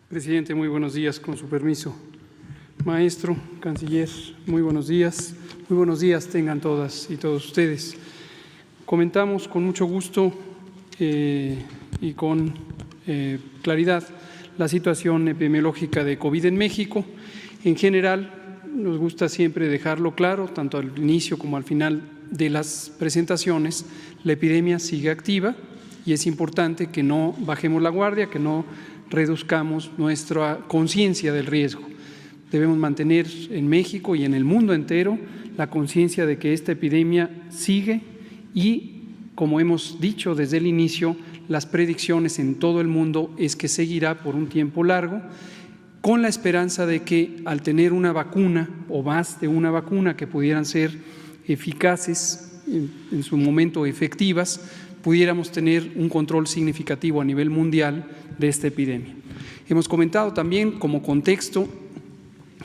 Presidente, muy buenos días, con su permiso. Maestro, canciller, muy buenos días. Muy buenos días tengan todas y todos ustedes. Comentamos con mucho gusto y con claridad la situación epidemiológica de COVID en México. En general, nos gusta siempre dejarlo claro, tanto al inicio como al final de las presentaciones, la epidemia sigue activa y es importante que no bajemos la guardia, que no reduzcamos nuestra conciencia del riesgo. Debemos mantener en México y en el mundo entero la conciencia de que esta epidemia sigue y, como hemos dicho desde el inicio, las predicciones en todo el mundo es que seguirá por un tiempo largo, con la esperanza de que al tener una vacuna o más de una vacuna que pudieran ser eficaces, en su momento efectivas, pudiéramos tener un control significativo a nivel mundial de esta epidemia. Hemos comentado también como contexto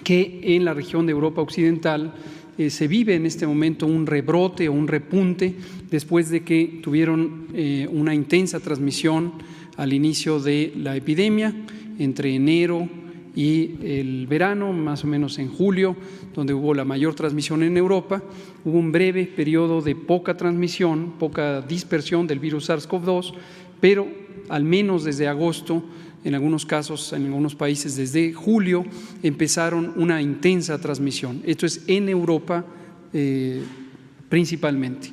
que en la región de Europa Occidental se vive en este momento un rebrote o un repunte después de que tuvieron una intensa transmisión al inicio de la epidemia entre enero y el verano, más o menos en julio, donde hubo la mayor transmisión en Europa. Hubo un breve periodo de poca transmisión, poca dispersión del virus SARS-CoV-2, pero al menos desde agosto, en algunos casos, en algunos países desde julio, empezaron una intensa transmisión. Esto es en Europa principalmente.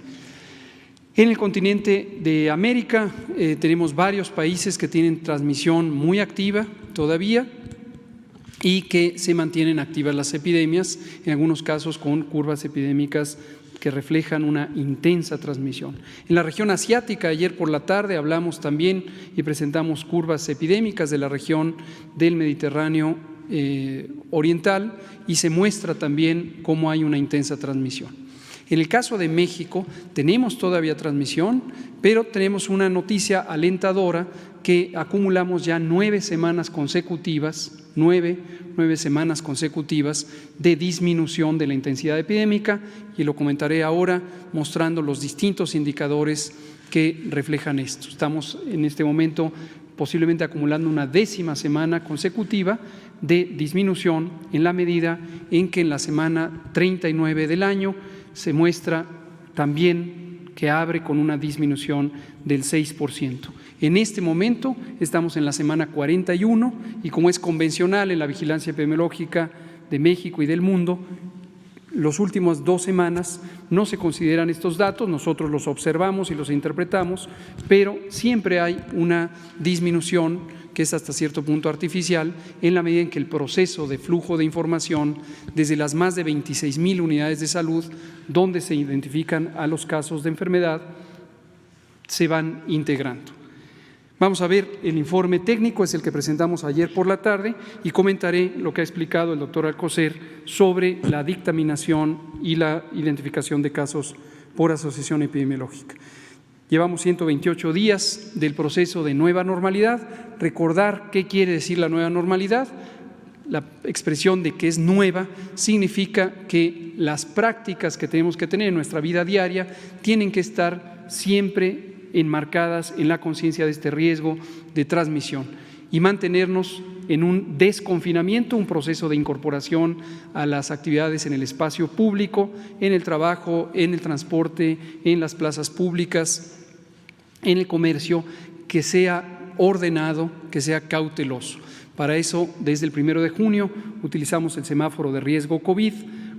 En el continente de América tenemos varios países que tienen transmisión muy activa todavía y que se mantienen activas las epidemias, en algunos casos con curvas epidémicas que reflejan una intensa transmisión. En la región asiática, ayer por la tarde hablamos también y presentamos curvas epidémicas de la región del Mediterráneo oriental y se muestra también cómo hay una intensa transmisión. En el caso de México tenemos todavía transmisión, pero tenemos una noticia alentadora que acumulamos ya 9 semanas consecutivas, nueve semanas consecutivas de disminución de la intensidad epidémica, y lo comentaré ahora mostrando los distintos indicadores que reflejan esto. Estamos en este momento posiblemente acumulando una 10ª semana consecutiva de disminución en la medida en que en la semana 39 del año se muestra también que abre con una disminución del 6%. En este momento estamos en la semana 41 y, como es convencional en la vigilancia epidemiológica de México y del mundo, las últimas 2 semanas no se consideran estos datos, nosotros los observamos y los interpretamos, pero siempre hay una disminución que es hasta cierto punto artificial en la medida en que el proceso de flujo de información desde las más de 26,000 unidades de salud donde se identifican a los casos de enfermedad se van integrando. Vamos a ver el informe técnico, es el que presentamos ayer por la tarde, y comentaré lo que ha explicado el doctor Alcocer sobre la dictaminación y la identificación de casos por asociación epidemiológica. Llevamos 128 días del proceso de nueva normalidad. Recordar qué quiere decir la nueva normalidad. La expresión de que es nueva significa que las prácticas que tenemos que tener en nuestra vida diaria tienen que estar siempre enmarcadas en la conciencia de este riesgo de transmisión y mantenernos en un desconfinamiento, un proceso de incorporación a las actividades en el espacio público, en el trabajo, en el transporte, en las plazas públicas, en el comercio, que sea ordenado, que sea cauteloso. Para eso, desde el 1 de junio, utilizamos el semáforo de riesgo COVID,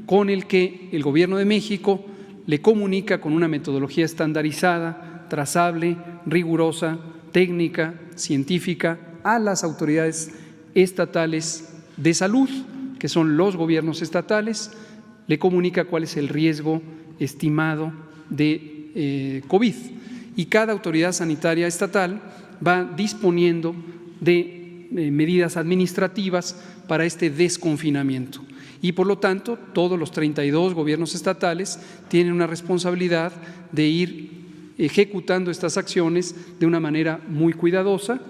con el que el Gobierno de México le comunica con una metodología estandarizada, trazable, rigurosa, técnica, científica, a las autoridades estatales de salud, que son los gobiernos estatales, le comunica cuál es el riesgo estimado de COVID. Y cada autoridad sanitaria estatal va disponiendo de medidas administrativas para este desconfinamiento. Y por lo tanto, todos los 32 gobiernos estatales tienen una responsabilidad de ir ejecutando estas acciones de una manera muy cuidadosa.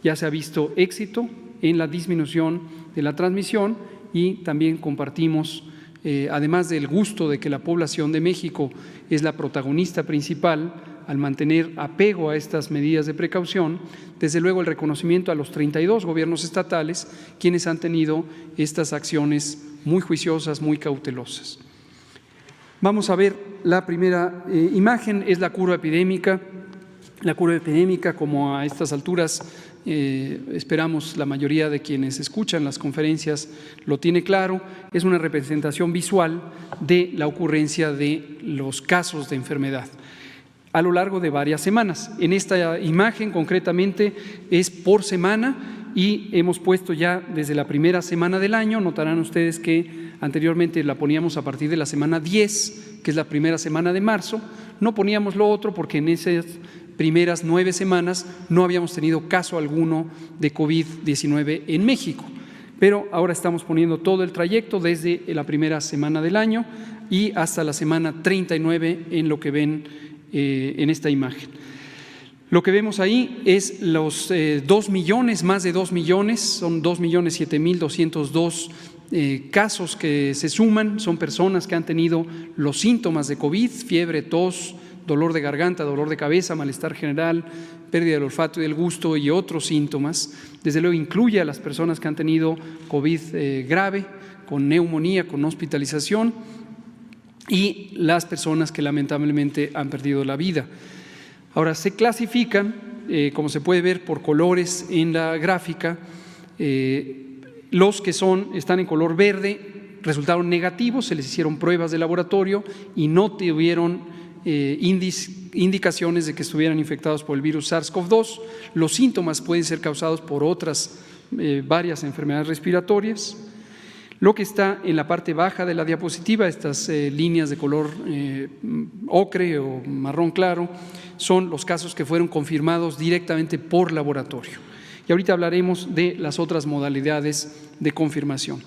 Ya se ha visto éxito en la disminución de la transmisión y también compartimos, además del gusto de que la población de México es la protagonista principal al mantener apego a estas medidas de precaución, desde luego el reconocimiento a los 32 gobiernos estatales, quienes han tenido estas acciones muy juiciosas, muy cautelosas. Vamos a ver la primera imagen, es la curva epidémica. La curva epidémica, como a estas alturas esperamos la mayoría de quienes escuchan las conferencias lo tiene claro, es una representación visual de la ocurrencia de los casos de enfermedad a lo largo de varias semanas. En esta imagen concretamente es por semana y hemos puesto ya desde la primera semana del año. Notarán ustedes que anteriormente la poníamos a partir de la semana 10, que es la primera semana de marzo. No poníamos lo otro porque en esas primeras 9 semanas no habíamos tenido caso alguno de COVID-19 en México. Pero ahora estamos poniendo todo el trayecto desde la primera semana del año y hasta la semana 39 en lo que ven en esta imagen. Lo que vemos ahí es los 2 millones, más de 2 millones, son 2.007.202 casos que se suman, son personas que han tenido los síntomas de COVID, fiebre, tos, dolor de garganta, dolor de cabeza, malestar general, pérdida del olfato y del gusto y otros síntomas. Desde luego incluye a las personas que han tenido COVID grave, con neumonía, con hospitalización, y las personas que lamentablemente han perdido la vida. Ahora, se clasifican, como se puede ver por colores en la gráfica, los que están en color verde resultaron negativos, se les hicieron pruebas de laboratorio y no tuvieron indicaciones de que estuvieran infectados por el virus SARS-CoV-2. Los síntomas pueden ser causados por otras varias enfermedades respiratorias. Lo que está en la parte baja de la diapositiva, estas líneas de color ocre o marrón claro, son los casos que fueron confirmados directamente por laboratorio. Y ahorita hablaremos de las otras modalidades de confirmación.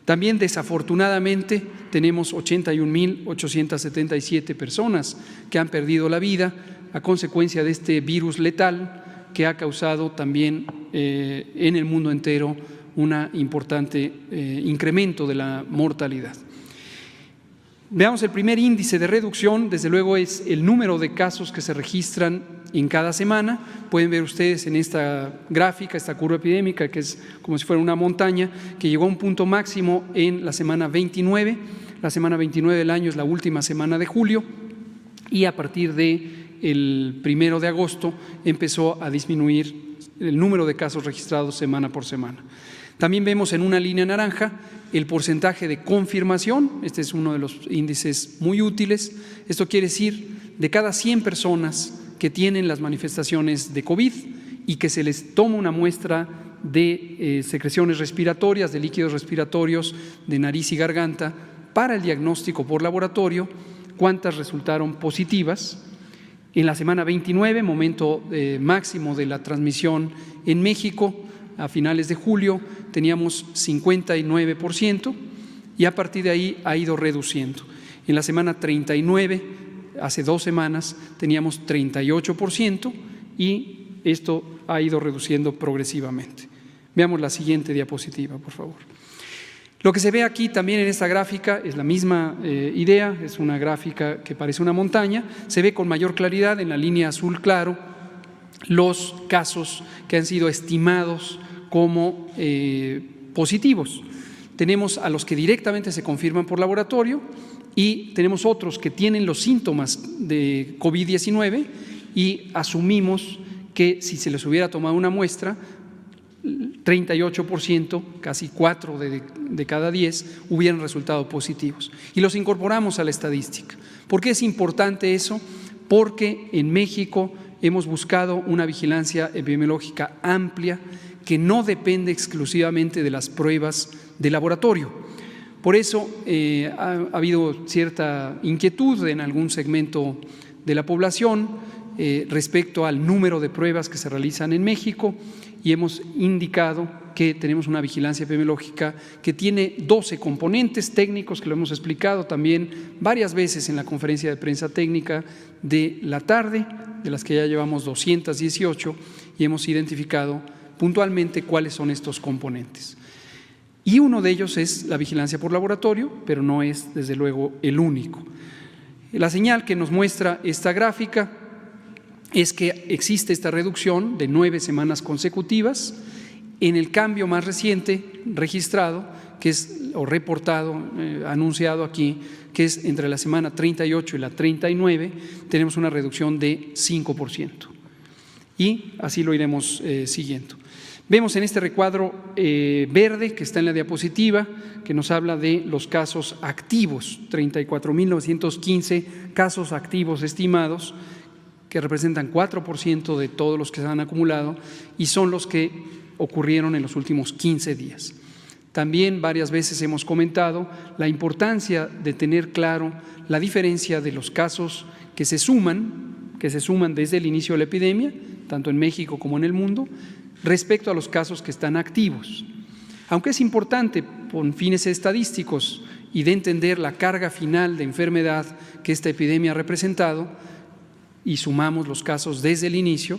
También, desafortunadamente, tenemos 81.877 personas que han perdido la vida a consecuencia de este virus letal que ha causado también en el mundo entero un importante incremento de la mortalidad. Veamos el primer índice de reducción, desde luego es el número de casos que se registran en cada semana. Pueden ver ustedes en esta gráfica, esta curva epidémica, que es como si fuera una montaña, que llegó a un punto máximo en la semana 29. La semana 29 del año es la última semana de julio y a partir del 1 de agosto empezó a disminuir el número de casos registrados semana por semana. También vemos en una línea naranja el porcentaje de confirmación. Este es uno de los índices muy útiles. Esto quiere decir, de cada 100 personas que tienen las manifestaciones de COVID y que se les toma una muestra de secreciones respiratorias, de líquidos respiratorios, de nariz y garganta, para el diagnóstico por laboratorio, ¿cuántas resultaron positivas? En la semana 29, momento máximo de la transmisión en México, a finales de julio teníamos 59% y a partir de ahí ha ido reduciendo. En la semana 39, hace 2 semanas, teníamos 38% y esto ha ido reduciendo progresivamente. Veamos la siguiente diapositiva, por favor. Lo que se ve aquí también en esta gráfica es la misma idea, es una gráfica que parece una montaña, se ve con mayor claridad en la línea azul claro los casos que han sido estimados como positivos. Tenemos a los que directamente se confirman por laboratorio y tenemos otros que tienen los síntomas de COVID-19 y asumimos que si se les hubiera tomado una muestra, 38%, casi 4 de cada 10, hubieran resultado positivos. Y los incorporamos a la estadística. ¿Por qué es importante eso? Porque en México hemos buscado una vigilancia epidemiológica amplia que no depende exclusivamente de las pruebas de laboratorio. Por eso ha habido cierta inquietud en algún segmento de la población respecto al número de pruebas que se realizan en México y hemos indicado que tenemos una vigilancia epidemiológica que tiene 12 componentes técnicos que lo hemos explicado también varias veces en la conferencia de prensa técnica de la tarde, de las que ya llevamos 218 y hemos identificado puntualmente cuáles son estos componentes. Y uno de ellos es la vigilancia por laboratorio, pero no es desde luego el único. La señal que nos muestra esta gráfica es que existe esta reducción de 9 semanas consecutivas. En el cambio más reciente registrado, que es o reportado, anunciado aquí, que es entre la semana 38 y la 39, tenemos una reducción de 5%. Y así lo iremos siguiendo. Vemos en este recuadro verde que está en la diapositiva, que nos habla de los casos activos, 34.915 casos activos estimados, que representan 4% de todos los que se han acumulado y son los que ocurrieron en los últimos 15 días. También varias veces hemos comentado la importancia de tener claro la diferencia de los casos que se suman desde el inicio de la epidemia, tanto en México como en el mundo, respecto a los casos que están activos. Aunque es importante con fines estadísticos y de entender la carga final de enfermedad que esta epidemia ha representado, y sumamos los casos desde el inicio,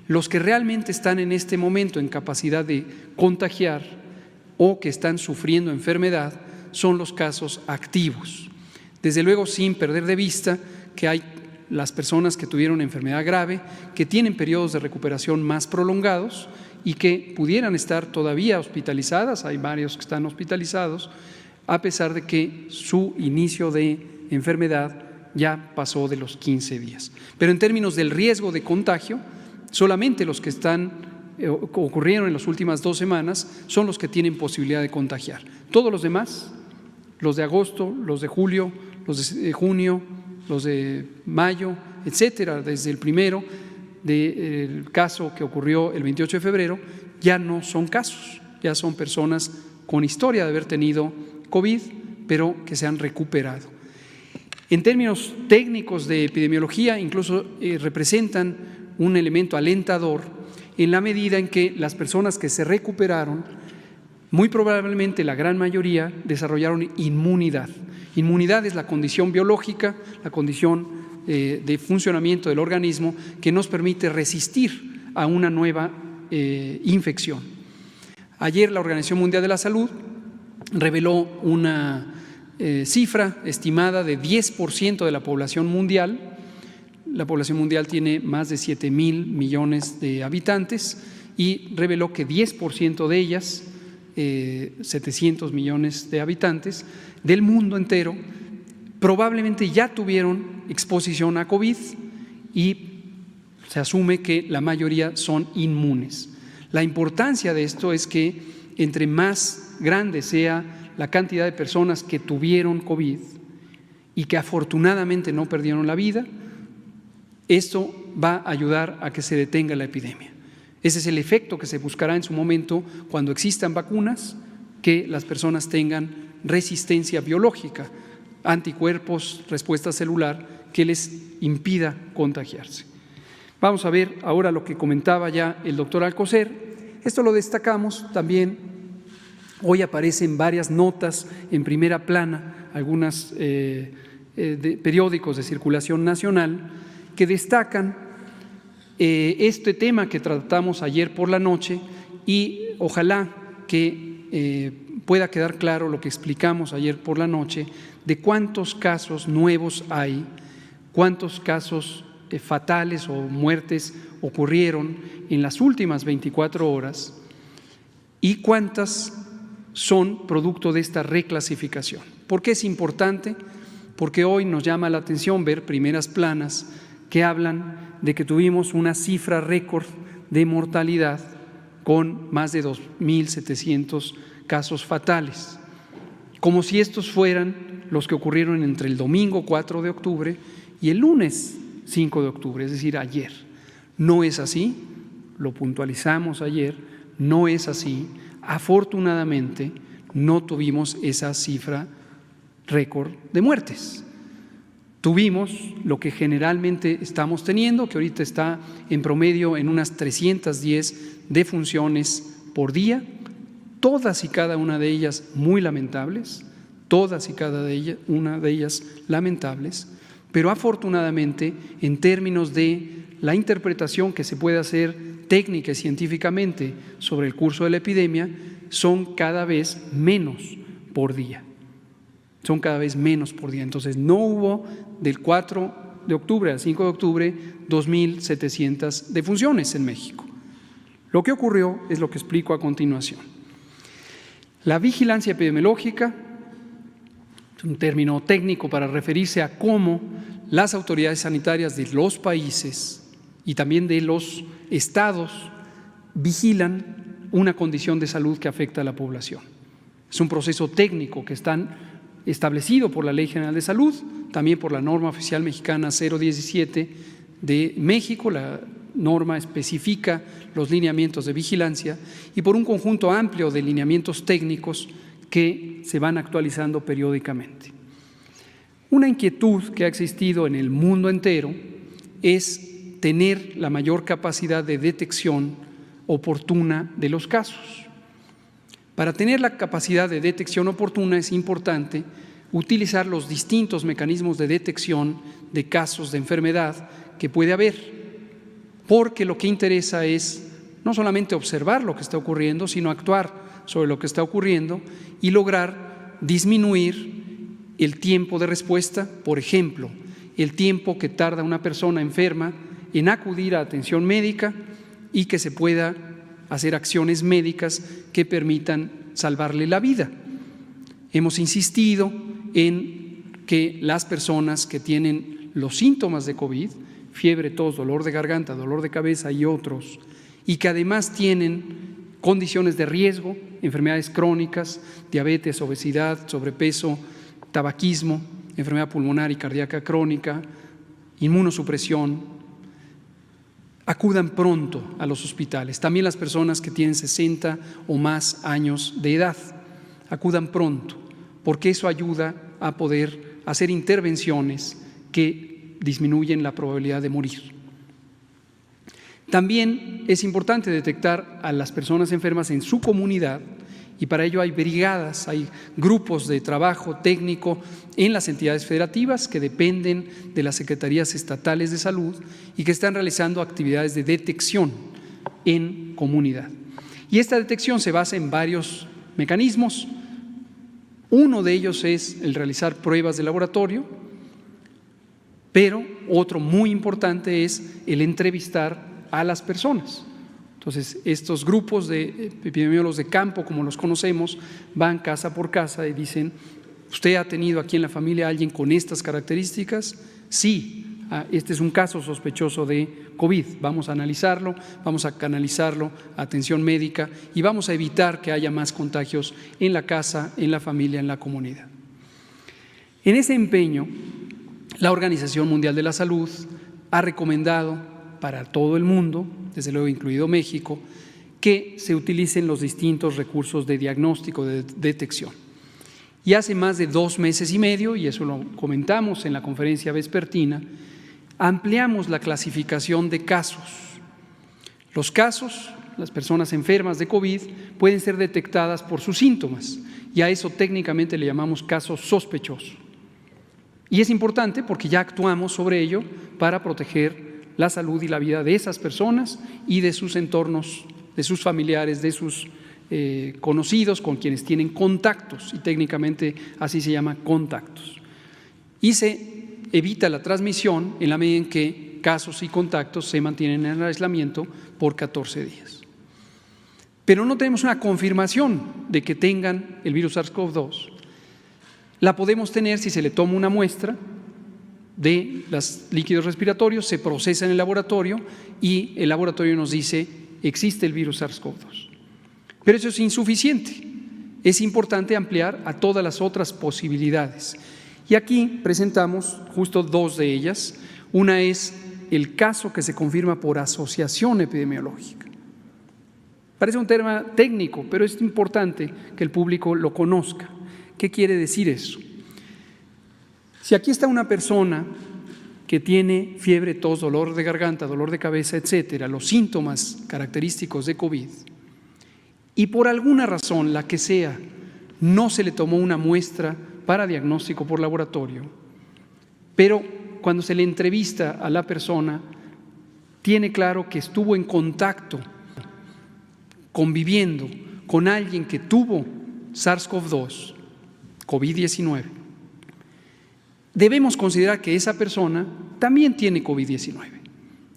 los que realmente están en este momento en capacidad de contagiar o que están sufriendo enfermedad son los casos activos. Desde luego, sin perder de vista que hay las personas que tuvieron enfermedad grave, que tienen periodos de recuperación más prolongados y que pudieran estar todavía hospitalizadas, hay varios que están hospitalizados, a pesar de que su inicio de enfermedad ya pasó de los 15 días. Pero en términos del riesgo de contagio, solamente los que ocurrieron en las últimas 2 semanas son los que tienen posibilidad de contagiar. Todos los demás, los de agosto, los de julio, los de junio, los de mayo, etcétera, desde el primero del caso que ocurrió el 28 de febrero, ya no son casos, ya son personas con historia de haber tenido COVID, pero que se han recuperado. En términos técnicos de epidemiología, incluso representan un elemento alentador en la medida en que las personas que se recuperaron, muy probablemente la gran mayoría, desarrollaron inmunidad. Inmunidad es la condición biológica, la condición de funcionamiento del organismo que nos permite resistir a una nueva infección. Ayer la Organización Mundial de la Salud reveló una cifra estimada de 10% de la población mundial. La población mundial tiene más de 7.000 millones de habitantes y reveló que 10% de ellas, 700 millones de habitantes del mundo entero, probablemente ya tuvieron exposición a COVID y se asume que la mayoría son inmunes. La importancia de esto es que entre más grande sea la cantidad de personas que tuvieron COVID y que afortunadamente no perdieron la vida, esto va a ayudar a que se detenga la epidemia. Ese es el efecto que se buscará en su momento cuando existan vacunas, que las personas tengan resistencia biológica, anticuerpos, respuesta celular que les impida contagiarse. Vamos a ver ahora lo que comentaba ya el doctor Alcocer. Esto lo destacamos también. Hoy aparecen varias notas en primera plana, algunos periódicos de circulación nacional, que destacan este tema que tratamos ayer por la noche y ojalá que pueda quedar claro lo que explicamos ayer por la noche de cuántos casos nuevos hay, cuántos casos fatales o muertes ocurrieron en las últimas 24 horas y cuántas son producto de esta reclasificación. ¿Por qué es importante? Porque hoy nos llama la atención ver primeras planas que hablan de que tuvimos una cifra récord de mortalidad con más de 2.700 casos fatales, como si estos fueran los que ocurrieron entre el domingo 4 de octubre y el lunes 5 de octubre, es decir, ayer. No es así, lo puntualizamos ayer, no es así. Afortunadamente, no tuvimos esa cifra récord de muertes. Tuvimos lo que generalmente estamos teniendo, que ahorita está en promedio en unas 310 defunciones por día, todas y cada una de ellas muy lamentables, todas y cada una de ellas lamentables, pero afortunadamente en términos de la interpretación que se puede hacer técnica y científicamente sobre el curso de la epidemia, son cada vez menos por día. Son cada vez menos por día. Entonces no hubo del 4 de octubre al 5 de octubre 2.700 defunciones en México. Lo que ocurrió es lo que explico a continuación. La vigilancia epidemiológica es un término técnico para referirse a cómo las autoridades sanitarias de los países y también de los estados vigilan una condición de salud que afecta a la población. Es un proceso técnico que está establecido por la Ley General de Salud, también por la norma oficial mexicana 017 de México. La norma especifica los lineamientos de vigilancia y por un conjunto amplio de lineamientos técnicos que se van actualizando periódicamente. Una inquietud que ha existido en el mundo entero es tener la mayor capacidad de detección oportuna de los casos. Para tener la capacidad de detección oportuna es importante utilizar los distintos mecanismos de detección de casos de enfermedad que puede haber, porque lo que interesa es no solamente observar lo que está ocurriendo, sino actuar sobre lo que está ocurriendo y lograr disminuir el tiempo de respuesta. Por ejemplo, el tiempo que tarda una persona enferma en acudir a atención médica y que se pueda hacer acciones médicas que permitan salvarle la vida. Hemos insistido en que las personas que tienen los síntomas de COVID, fiebre, tos, dolor de garganta, dolor de cabeza y otros, y que además tienen condiciones de riesgo, enfermedades crónicas, diabetes, obesidad, sobrepeso, tabaquismo, enfermedad pulmonar y cardíaca crónica, inmunosupresión, acudan pronto a los hospitales. También las personas que tienen 60 o más años de edad, acudan pronto, porque eso ayuda a poder hacer intervenciones que disminuyen la probabilidad de morir. También es importante detectar a las personas enfermas en su comunidad y para ello hay brigadas, hay grupos de trabajo técnico en las entidades federativas que dependen de las secretarías estatales de salud y que están realizando actividades de detección en comunidad. Y esta detección se basa en varios mecanismos. Uno de ellos es el realizar pruebas de laboratorio, pero otro muy importante es el entrevistar a las personas. Entonces, estos grupos de epidemiólogos de campo, como los conocemos, van casa por casa y dicen: ¿usted ha tenido aquí en la familia a alguien con estas características? Sí, este es un caso sospechoso de COVID, vamos a analizarlo, vamos a canalizarlo a atención médica y vamos a evitar que haya más contagios en la casa, en la familia, en la comunidad. En ese empeño, la Organización Mundial de la Salud ha recomendado para todo el mundo, desde luego incluido México, que se utilicen los distintos recursos de diagnóstico, de detección. Y hace más de 2 meses y medio, y eso lo comentamos en la conferencia vespertina, ampliamos la clasificación de casos. Los casos, las personas enfermas de COVID, pueden ser detectadas por sus síntomas, y a eso técnicamente le llamamos caso sospechoso. Y es importante porque ya actuamos sobre ello para proteger la salud y la vida de esas personas y de sus entornos, de sus familiares, de sus conocidos con quienes tienen contactos, y técnicamente así se llama, contactos. Y se evita la transmisión en la medida en que casos y contactos se mantienen en el aislamiento por 14 días. Pero no tenemos una confirmación de que tengan el virus SARS-CoV-2. La podemos tener si se le toma una muestra de los líquidos respiratorios, se procesa en el laboratorio y el laboratorio nos dice: existe el virus SARS-CoV-2. Pero eso es insuficiente, es importante ampliar a todas las otras posibilidades. Y aquí presentamos justo 2 de ellas. Una es el caso que se confirma por asociación epidemiológica. Parece un tema técnico, pero es importante que el público lo conozca. ¿Qué quiere decir eso? Si aquí está una persona que tiene fiebre, tos, dolor de garganta, dolor de cabeza, etcétera, los síntomas característicos de COVID, y por alguna razón, la que sea, no se le tomó una muestra para diagnóstico por laboratorio, pero cuando se le entrevista a la persona, tiene claro que estuvo en contacto, conviviendo con alguien que tuvo SARS-CoV-2, COVID-19, debemos considerar que esa persona también tiene COVID-19,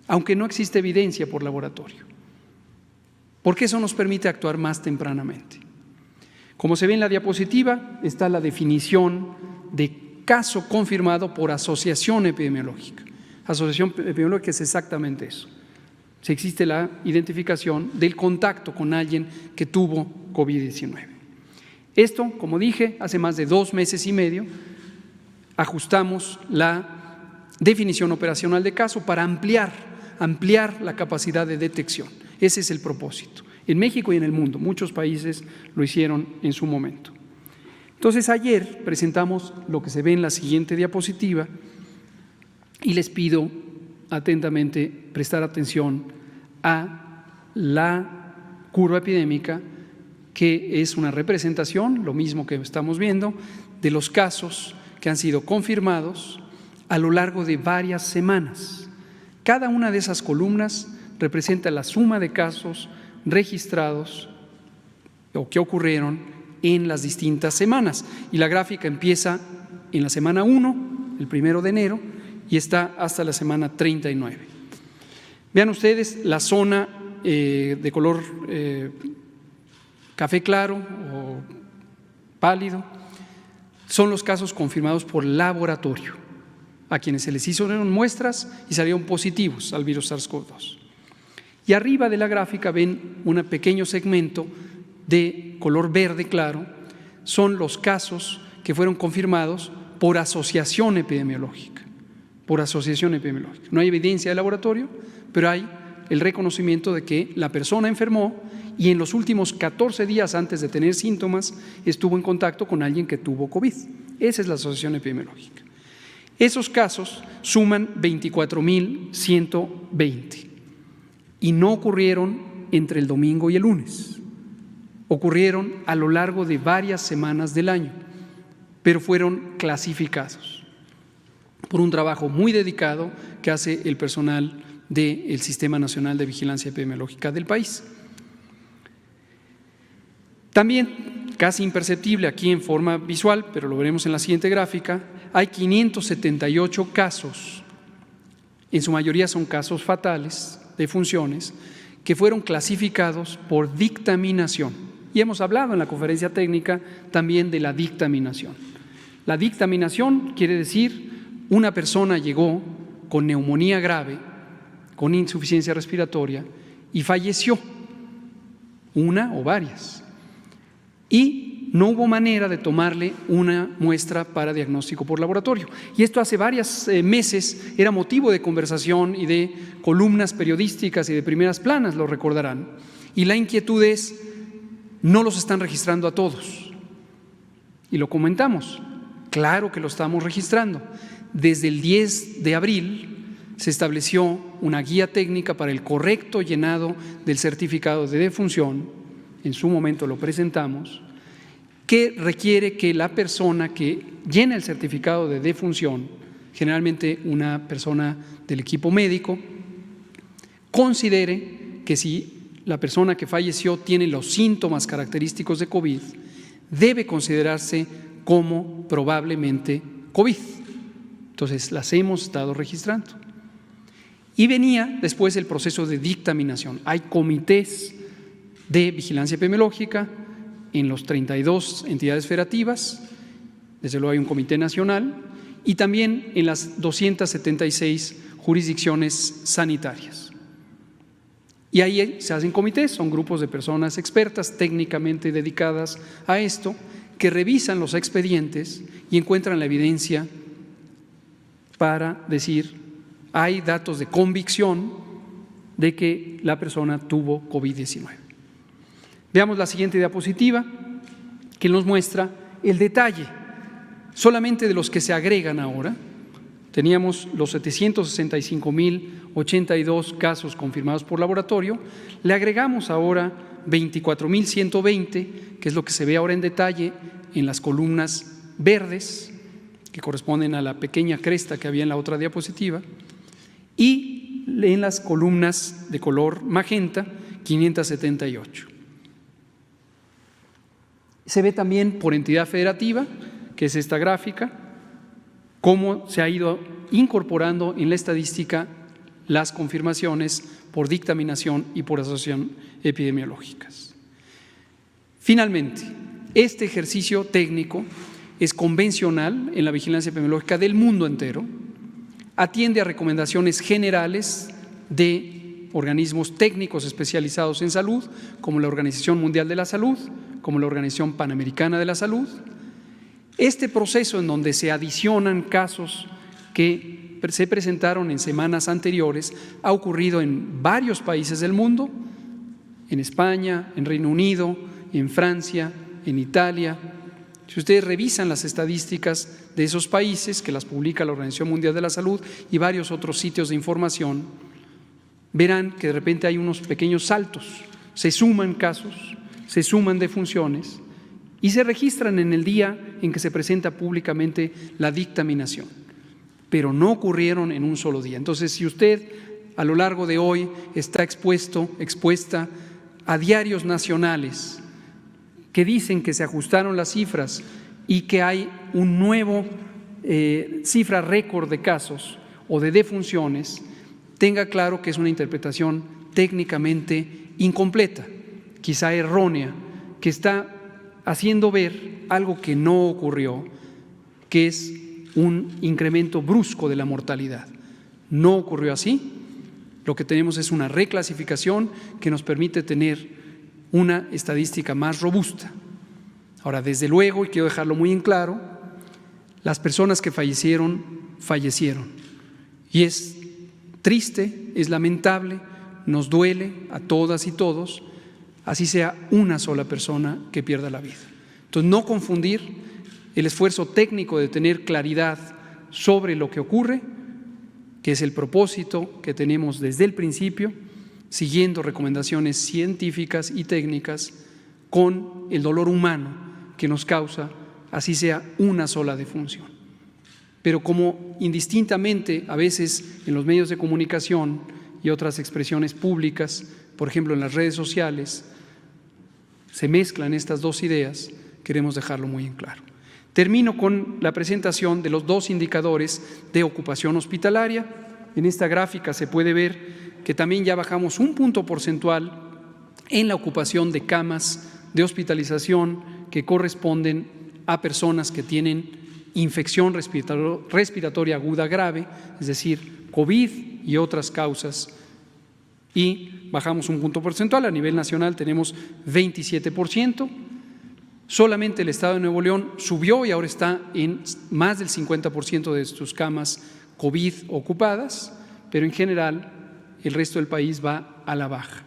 aunque no existe evidencia por laboratorio, porque eso nos permite actuar más tempranamente. Como se ve en la diapositiva, está la definición de caso confirmado por asociación epidemiológica. Asociación epidemiológica es exactamente eso. Si existe la identificación del contacto con alguien que tuvo COVID-19. Esto, como dije, hace más de 2 meses y medio, ajustamos la definición operacional de caso para ampliar la capacidad de detección. Ese es el propósito. En México y en el mundo, muchos países lo hicieron en su momento. Entonces, ayer presentamos lo que se ve en la siguiente diapositiva y les pido atentamente prestar atención a la curva epidémica, que es una representación, lo mismo que estamos viendo, de los casos que han sido confirmados a lo largo de varias semanas. Cada una de esas columnas representa la suma de casos registrados o que ocurrieron en las distintas semanas. Y la gráfica empieza en la semana 1, el 1 de enero, y está hasta la semana 39. Vean ustedes la zona de color café claro o pálido, son los casos confirmados por laboratorio, a quienes se les hicieron muestras y salieron positivos al virus SARS-CoV-2. Y arriba de la gráfica ven un pequeño segmento de color verde claro, son los casos que fueron confirmados por asociación epidemiológica. Por asociación epidemiológica. No hay evidencia de laboratorio, pero hay el reconocimiento de que la persona enfermó y en los últimos 14 días antes de tener síntomas estuvo en contacto con alguien que tuvo COVID. Esa es la asociación epidemiológica. Esos casos suman 24.120 y no ocurrieron entre el domingo y el lunes. Ocurrieron a lo largo de varias semanas del año, pero fueron clasificados por un trabajo muy dedicado que hace el personal del Sistema Nacional de Vigilancia Epidemiológica del país. También, casi imperceptible aquí en forma visual, pero lo veremos en la siguiente gráfica, hay 578 casos, en su mayoría son casos fatales de funciones, que fueron clasificados por dictaminación. Y hemos hablado en la conferencia técnica también de la dictaminación. La dictaminación quiere decir una persona llegó con neumonía grave, con insuficiencia respiratoria y falleció, una o varias. Y no hubo manera de tomarle una muestra para diagnóstico por laboratorio. Y esto hace varios meses era motivo de conversación y de columnas periodísticas y de primeras planas, lo recordarán. Y la inquietud es, no los están registrando a todos. Y lo comentamos, claro que lo estamos registrando. Desde el 10 de abril se estableció una guía técnica para el correcto llenado del certificado de defunción, en su momento lo presentamos, que requiere que la persona que llena el certificado de defunción, generalmente una persona del equipo médico, considere que si la persona que falleció tiene los síntomas característicos de COVID, debe considerarse como probablemente COVID. Entonces, las hemos estado registrando. Y venía después el proceso de dictaminación. Hay comités de vigilancia epidemiológica en los 32 entidades federativas, desde luego hay un comité nacional, y también en las 276 jurisdicciones sanitarias. Y ahí se hacen comités, son grupos de personas expertas técnicamente dedicadas a esto, que revisan los expedientes y encuentran la evidencia para decir, hay datos de convicción de que la persona tuvo COVID-19. Veamos la siguiente diapositiva, que nos muestra el detalle, solamente de los que se agregan ahora. Teníamos los 765.082 casos confirmados por laboratorio, le agregamos ahora 24.120, que es lo que se ve ahora en detalle en las columnas verdes, que corresponden a la pequeña cresta que había en la otra diapositiva, y en las columnas de color magenta, 578. Se ve también por entidad federativa, que es esta gráfica, cómo se ha ido incorporando en la estadística las confirmaciones por dictaminación y por asociación epidemiológicas. Finalmente, este ejercicio técnico es convencional en la vigilancia epidemiológica del mundo entero, atiende a recomendaciones generales de organismos técnicos especializados en salud, como la Organización Mundial de la Salud, como la Organización Panamericana de la Salud. Este proceso, en donde se adicionan casos que se presentaron en semanas anteriores, ha ocurrido en varios países del mundo, en España, en Reino Unido, en Francia, en Italia. Si ustedes revisan las estadísticas de esos países, que las publica la Organización Mundial de la Salud y varios otros sitios de información, verán que de repente hay unos pequeños saltos, se suman casos, se suman defunciones y se registran en el día en que se presenta públicamente la dictaminación, pero no ocurrieron en un solo día. Entonces, si usted a lo largo de hoy está expuesta a diarios nacionales que dicen que se ajustaron las cifras y que hay un nuevo cifra récord de casos o de defunciones, tenga claro que es una interpretación técnicamente incompleta, quizá errónea, que está haciendo ver algo que no ocurrió, que es un incremento brusco de la mortalidad. No ocurrió así. Lo que tenemos es una reclasificación que nos permite tener una estadística más robusta. Ahora, desde luego, y quiero dejarlo muy en claro, las personas que fallecieron, fallecieron. Y es triste, es lamentable, nos duele a todas y todos, así sea una sola persona que pierda la vida. Entonces, no confundir el esfuerzo técnico de tener claridad sobre lo que ocurre, que es el propósito que tenemos desde el principio, siguiendo recomendaciones científicas y técnicas, con el dolor humano que nos causa, así sea una sola defunción. Pero como indistintamente a veces en los medios de comunicación y otras expresiones públicas, por ejemplo en las redes sociales, se mezclan estas dos ideas, queremos dejarlo muy en claro. Termino con la presentación de los dos indicadores de ocupación hospitalaria. En esta gráfica se puede ver que también ya bajamos un punto porcentual en la ocupación de camas de hospitalización que corresponden a personas que tienen infección respiratoria aguda grave, es decir, COVID y otras causas, y bajamos un punto porcentual. A nivel nacional tenemos 27%. Solamente el Estado de Nuevo León subió y ahora está en más del 50% de sus camas COVID ocupadas, pero en general el resto del país va a la baja.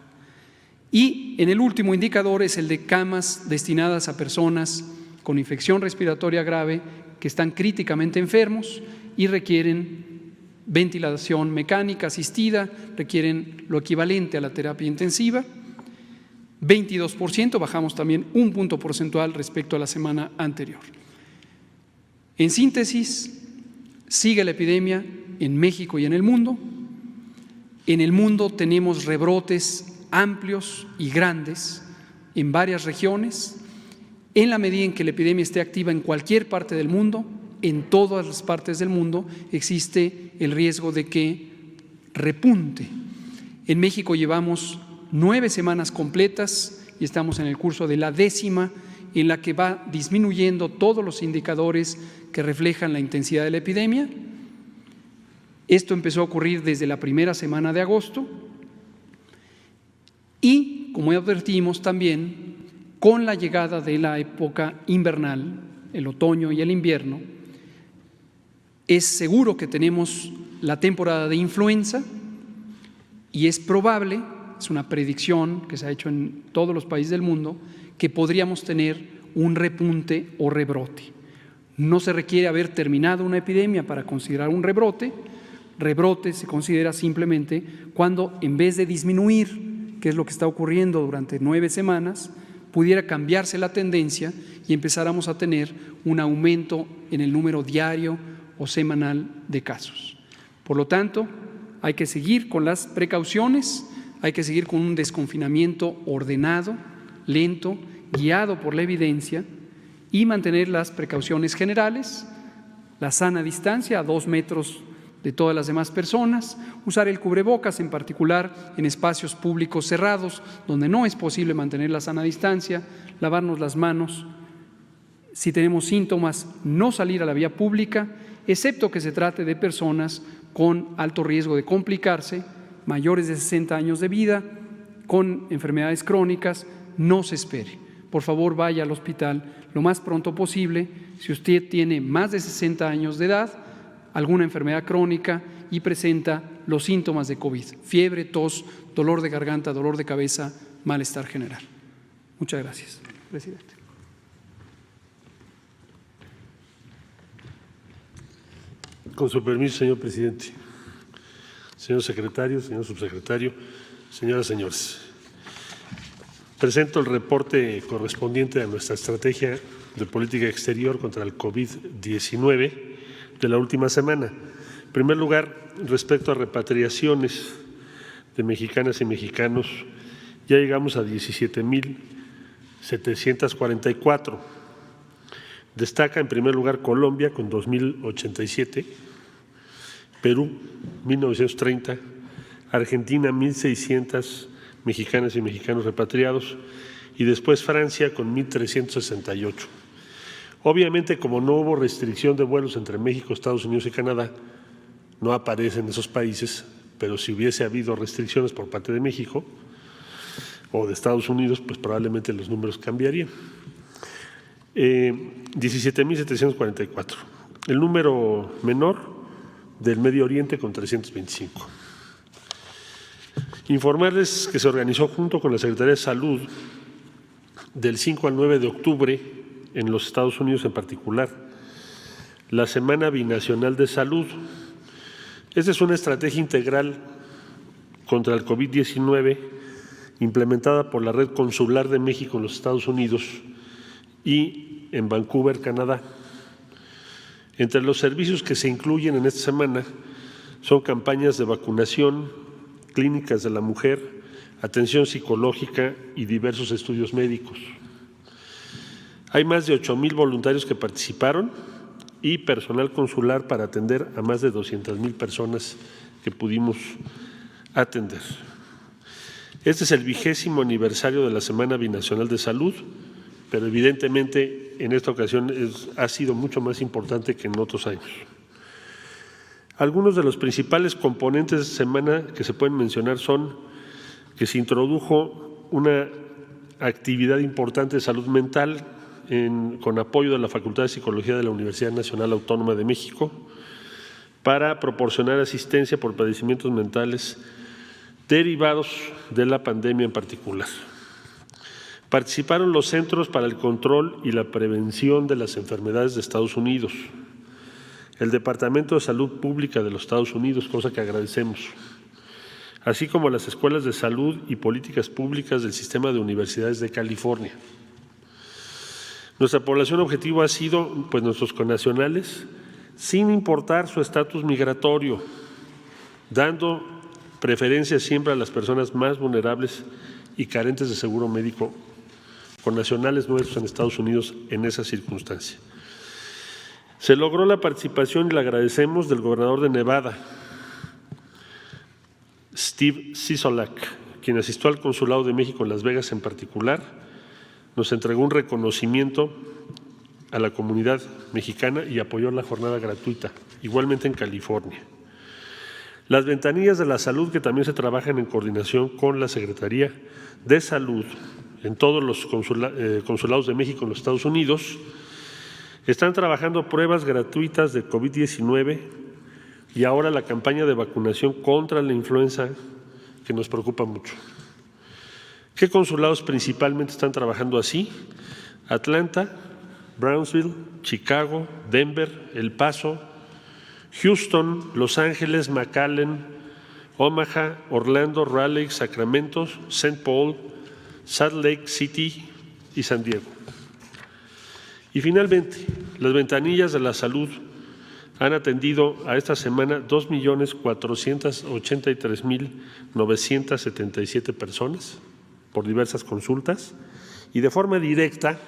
Y en el último indicador es el de camas destinadas a personas con infección respiratoria grave que están críticamente enfermos y requieren ventilación mecánica asistida, requieren lo equivalente a la terapia intensiva. 22%, bajamos también un punto porcentual respecto a la semana anterior. En síntesis, sigue la epidemia en México y en el mundo. En el mundo tenemos rebrotes amplios y grandes en varias regiones. En la medida en que la epidemia esté activa en cualquier parte del mundo, en todas las partes del mundo, existe el riesgo de que repunte. En México llevamos 9 semanas completas y estamos en el curso de la 10ª, en la que va disminuyendo todos los indicadores que reflejan la intensidad de la epidemia. Esto empezó a ocurrir desde la primera semana de agosto y, como ya advertimos también, con la llegada de la época invernal, el otoño y el invierno, es seguro que tenemos la temporada de influenza y es probable, es una predicción que se ha hecho en todos los países del mundo, que podríamos tener un repunte o rebrote. No se requiere haber terminado una epidemia para considerar un rebrote. Rebrote se considera simplemente cuando, en vez de disminuir, que es lo que está ocurriendo durante 9 semanas, pudiera cambiarse la tendencia y empezáramos a tener un aumento en el número diario o semanal de casos. Por lo tanto, hay que seguir con las precauciones, hay que seguir con un desconfinamiento ordenado, lento, guiado por la evidencia y mantener las precauciones generales, la sana distancia a 2 metros de todas las demás personas, usar el cubrebocas, en particular en espacios públicos cerrados, donde no es posible mantener la sana distancia, lavarnos las manos. Si tenemos síntomas, no salir a la vía pública, excepto que se trate de personas con alto riesgo de complicarse, mayores de 60 años de vida, con enfermedades crónicas. No se espere. Por favor, vaya al hospital lo más pronto posible. Si usted tiene más de 60 años de edad, alguna enfermedad crónica y presenta los síntomas de COVID: fiebre, tos, dolor de garganta, dolor de cabeza, malestar general. Muchas gracias, presidente. Con su permiso, señor presidente, señor secretario, señor subsecretario, señoras y señores, presento el reporte correspondiente a nuestra estrategia de política exterior contra el COVID-19 de la última semana. En primer lugar, respecto a repatriaciones de mexicanas y mexicanos, ya llegamos a 17,744. Destaca en primer lugar Colombia con 2,087, Perú 1,930, Argentina 1,600 mexicanas y mexicanos repatriados y después Francia con 1,368. Obviamente, como no hubo restricción de vuelos entre México, Estados Unidos y Canadá, no aparecen esos países, pero si hubiese habido restricciones por parte de México o de Estados Unidos, pues probablemente los números cambiarían. 17,744. El número menor del Medio Oriente con 325. Informarles que se organizó junto con la Secretaría de Salud del 5 al 9 de octubre en los Estados Unidos en particular la Semana Binacional de Salud. Esta es una estrategia integral contra el COVID-19 implementada por la Red Consular de México en los Estados Unidos y en Vancouver, Canadá. Entre los servicios que se incluyen en esta semana son campañas de vacunación, clínicas de la mujer, atención psicológica y diversos estudios médicos. Hay más de 8,000 voluntarios que participaron y personal consular para atender a más de 200,000 personas que pudimos atender. Este es el 20º aniversario de la Semana Binacional de Salud, pero evidentemente en esta ocasión ha sido mucho más importante que en otros años. Algunos de los principales componentes de esta semana que se pueden mencionar son que se introdujo una actividad importante de salud mental con apoyo de la Facultad de Psicología de la Universidad Nacional Autónoma de México para proporcionar asistencia por padecimientos mentales derivados de la pandemia en particular. Participaron los Centros para el Control y la Prevención de las Enfermedades de Estados Unidos, el Departamento de Salud Pública de los Estados Unidos, cosa que agradecemos, así como las Escuelas de Salud y Políticas Públicas del Sistema de Universidades de California. Nuestra población objetivo ha sido, pues, nuestros connacionales, sin importar su estatus migratorio, dando preferencia siempre a las personas más vulnerables y carentes de seguro médico, connacionales nuestros en Estados Unidos en esa circunstancia. Se logró la participación, y le agradecemos, del gobernador de Nevada, Steve Sisolak, quien asistió al Consulado de México en Las Vegas en particular, nos entregó un reconocimiento a la comunidad mexicana y apoyó la jornada gratuita, igualmente en California. Las ventanillas de la salud, que también se trabajan en coordinación con la Secretaría de Salud en todos los consulados de México en los Estados Unidos, están trabajando pruebas gratuitas de COVID-19 y ahora la campaña de vacunación contra la influenza, que nos preocupa mucho. ¿Qué consulados principalmente están trabajando así? Atlanta, Brownsville, Chicago, Denver, El Paso, Houston, Los Ángeles, McAllen, Omaha, Orlando, Raleigh, Sacramento, St. Paul, Salt Lake City y San Diego. Y finalmente, las ventanillas de la salud han atendido a esta semana 2,483,977 personas por diversas consultas y de forma directa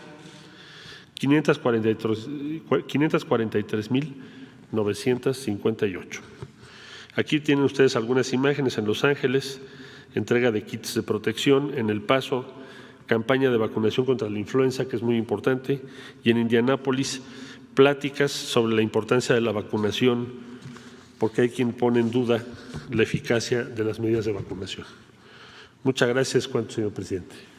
543,000 958. Aquí tienen ustedes algunas imágenes en Los Ángeles, entrega de kits de protección, en El Paso, campaña de vacunación contra la influenza, que es muy importante, y en Indianápolis, pláticas sobre la importancia de la vacunación, porque hay quien pone en duda la eficacia de las medidas de vacunación. Muchas gracias, señor presidente.